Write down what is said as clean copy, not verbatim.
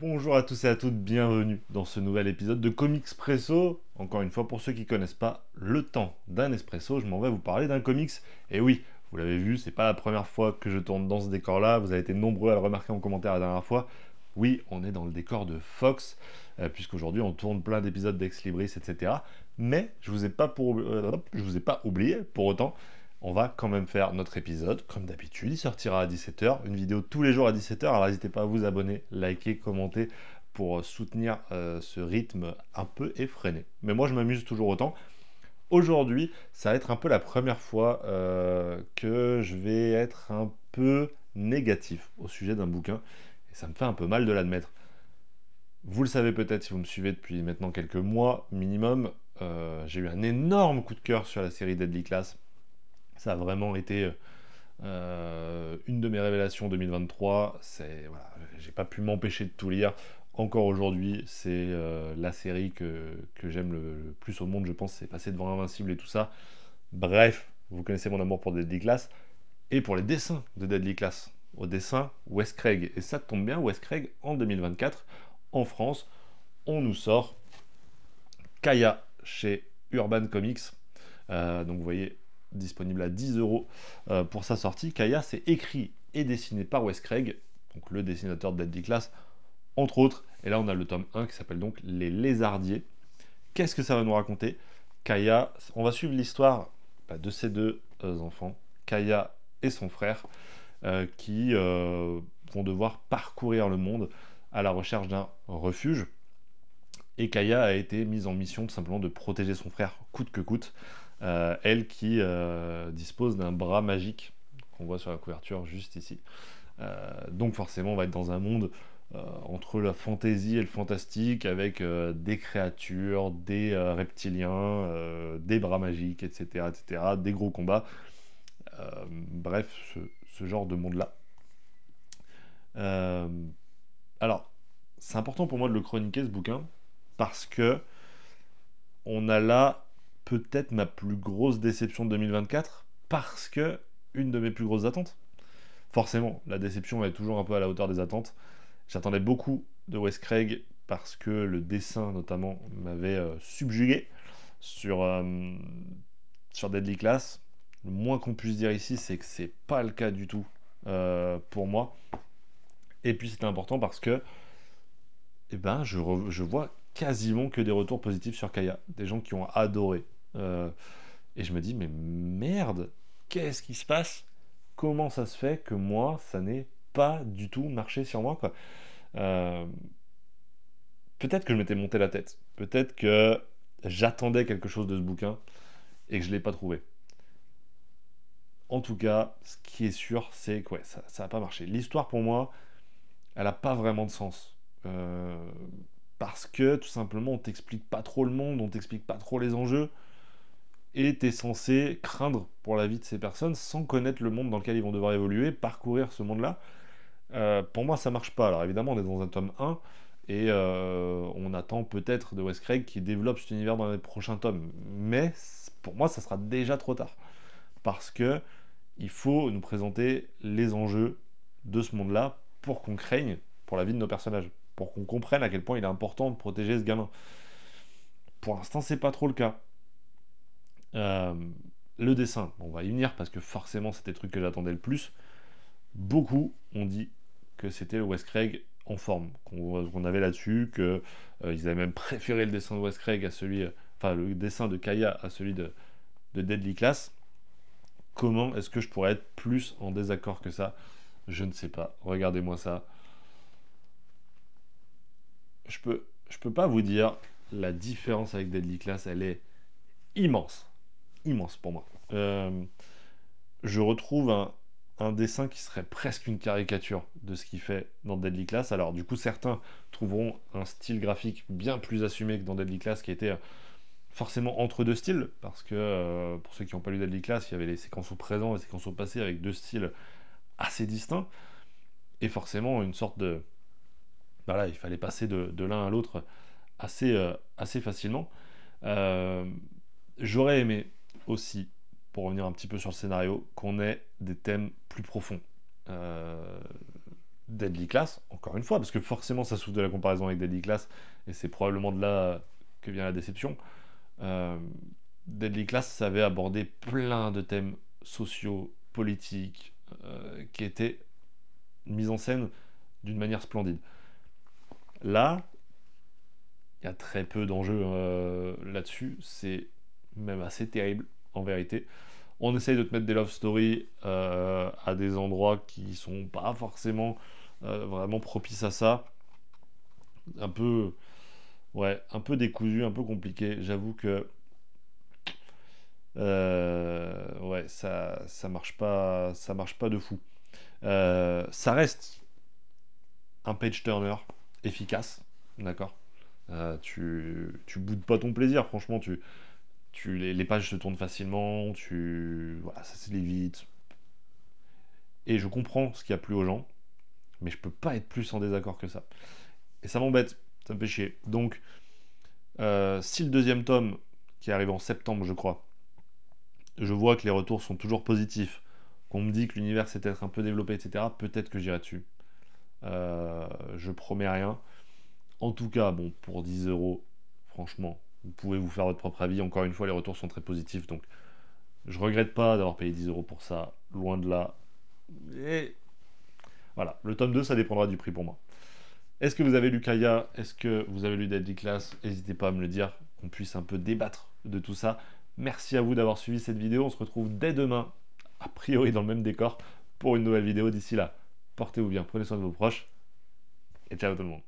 Bonjour à tous et à toutes, bienvenue dans ce nouvel épisode de Comicspresso. Encore une fois, pour ceux qui ne connaissent pas le temps d'un espresso, je m'en vais vous parler d'un comics. Et oui, vous l'avez vu, c'est pas la première fois que je tourne dans ce décor-là, vous avez été nombreux à le remarquer en commentaire la dernière fois. Oui, on est dans le décor de Fox, puisqu'aujourd'hui on tourne plein d'épisodes d'Ex Libris, etc. Mais je vous ai pas je vous ai pas oublié, pour autant. On va quand même faire notre épisode, comme d'habitude, il sortira à 17h, une vidéo tous les jours à 17h, alors n'hésitez pas à vous abonner, liker, commenter pour soutenir ce rythme un peu effréné. Mais moi je m'amuse toujours autant. Aujourd'hui, ça va être un peu la première fois que je vais être un peu négatif au sujet d'un bouquin, et ça me fait un peu mal de l'admettre. Vous le savez peut-être si vous me suivez depuis maintenant quelques mois minimum, j'ai eu un énorme coup de cœur sur la série Deadly Class. Ça a vraiment été une de mes révélations 2023. Voilà, j'ai pas pu m'empêcher de tout lire. Encore aujourd'hui, c'est la série que j'aime le plus au monde, je pense. C'est passé devant Invincible et tout ça. Bref, vous connaissez mon amour pour Deadly Class et pour les dessins de Deadly Class. Au dessin, Wes Craig. Et ça tombe bien, Wes Craig, en 2024, en France, on nous sort Kaya chez Urban Comics. Donc vous voyez, disponible à 10 € pour sa sortie. Kaya, c'est écrit et dessiné par Wes Craig, donc le dessinateur de Deadly Class, entre autres. Et là, on a le tome 1 qui s'appelle donc Les Lézardiers. Qu'est-ce que ça va nous raconter? Kaya, on va suivre l'histoire de ces deux enfants, Kaya et son frère, qui vont devoir parcourir le monde à la recherche d'un refuge. Et Kaya a été mise en mission tout simplement de protéger son frère coûte que coûte. Elle qui dispose d'un bras magique qu'on voit sur la couverture juste ici. Donc forcément on va être dans un monde entre la fantaisie et le fantastique avec des créatures, des reptiliens, des bras magiques, etc., etc., des gros combats. Bref, ce genre de monde-là. Euh, alors, c'est important pour moi de le chroniquer ce bouquin parce que on a là peut-être ma plus grosse déception de 2024 parce que une de mes plus grosses attentes. Forcément, la déception est toujours un peu à la hauteur des attentes. J'attendais beaucoup de Wes Craig parce que le dessin notamment m'avait subjugué sur, sur Deadly Class. Le moins qu'on puisse dire ici, c'est que c'est pas le cas du tout pour moi. Et puis c'était important parce que je vois quasiment que des retours positifs sur Kaya. Des gens qui ont adoré. Euh, et je me dis, mais merde, qu'est-ce qui se passe? Comment ça se fait que moi, ça n'ait pas du tout marché sur moi, quoi. Euh, Peut-être que je m'étais monté la tête. Peut-être que j'attendais quelque chose de ce bouquin et que je ne l'ai pas trouvé. En tout cas, ce qui est sûr, c'est que ouais, ça n'a pas marché. L'histoire, pour moi, elle n'a pas vraiment de sens. Parce que, tout simplement, on t'explique pas trop le monde, on t'explique pas trop les enjeux, et t'es censé craindre pour la vie de ces personnes sans connaître le monde dans lequel ils vont devoir évoluer, parcourir ce monde-là. Pour moi, ça marche pas. Alors évidemment, on est dans un tome 1, et on attend peut-être de Wes Craig qui développe cet univers dans les prochains tomes. Mais pour moi, ça sera déjà trop tard. Parce que il faut nous présenter les enjeux de ce monde-là pour qu'on craigne pour la vie de nos personnages. Pour qu'on comprenne à quel point il est important de protéger ce gamin. Pour l'instant, c'est pas trop le cas. Euh, le dessin, on va y venir parce que forcément c'était le truc que j'attendais le plus. Beaucoup ont dit que c'était le Wes Craig en forme qu'on avait là-dessus, que ils avaient même préféré le dessin de Wes Craig à celui, enfin le dessin de Kaya à celui de Deadly Class. Comment est-ce que je pourrais être plus en désaccord que ça? Je ne sais pas. Regardez-moi ça. Je peux pas vous dire la différence avec Deadly Class, elle est immense, immense pour moi. Je retrouve un dessin qui serait presque une caricature de ce qu'il fait dans Deadly Class. Alors du coup, certains trouveront un style graphique bien plus assumé que dans Deadly Class, qui était forcément entre deux styles, parce que pour ceux qui n'ont pas lu Deadly Class, il y avait les séquences au présent et les séquences au passé avec deux styles assez distincts, et forcément une sorte de... Voilà, il fallait passer de l'un à l'autre assez facilement. Euh, J'aurais aimé aussi, pour revenir un petit peu sur le scénario, qu'on ait des thèmes plus profonds. Euh, Deadly Class, encore une fois, parce que forcément ça souffre de la comparaison avec Deadly Class, et c'est probablement de là que vient la déception. Euh, Deadly Class savait aborder plein de thèmes sociaux, politiques, qui étaient mis en scène d'une manière splendide. Là, il y a très peu d'enjeux là-dessus, c'est même assez terrible en vérité. On essaye de te mettre des love stories à des endroits qui sont pas forcément vraiment propices à ça. Un peu, ouais, un peu décousu, un peu compliqué. J'avoue que ouais, ça marche pas de fou. Ça reste un page turner efficace, d'accord. Tu boudes pas ton plaisir, franchement, les pages se tournent facilement, voilà, ça se lit vite. Et je comprends ce qu'il y a plus aux gens, mais je peux pas être plus en désaccord que ça. Et ça m'embête, ça me fait chier. Donc, si le deuxième tome, qui arrive en septembre, je crois, je vois que les retours sont toujours positifs, qu'on me dit que l'univers s'est peut-être un peu développé, etc., peut-être que j'irai dessus. Je promets rien. En tout cas, bon, pour 10 euros, franchement, vous pouvez vous faire votre propre avis. Encore une fois, les retours sont très positifs, donc je regrette pas d'avoir payé 10 euros pour ça, loin de là. Et voilà, le tome 2, ça dépendra du prix pour moi. Est-ce que vous avez lu Kaya? Est-ce que vous avez lu Deadly Class? N'hésitez pas à me le dire, qu'on puisse un peu débattre de tout ça. Merci à vous d'avoir suivi cette vidéo. On se retrouve dès demain, a priori dans le même décor, pour une nouvelle vidéo. D'ici là, portez-vous bien, prenez soin de vos proches, et ciao tout le monde.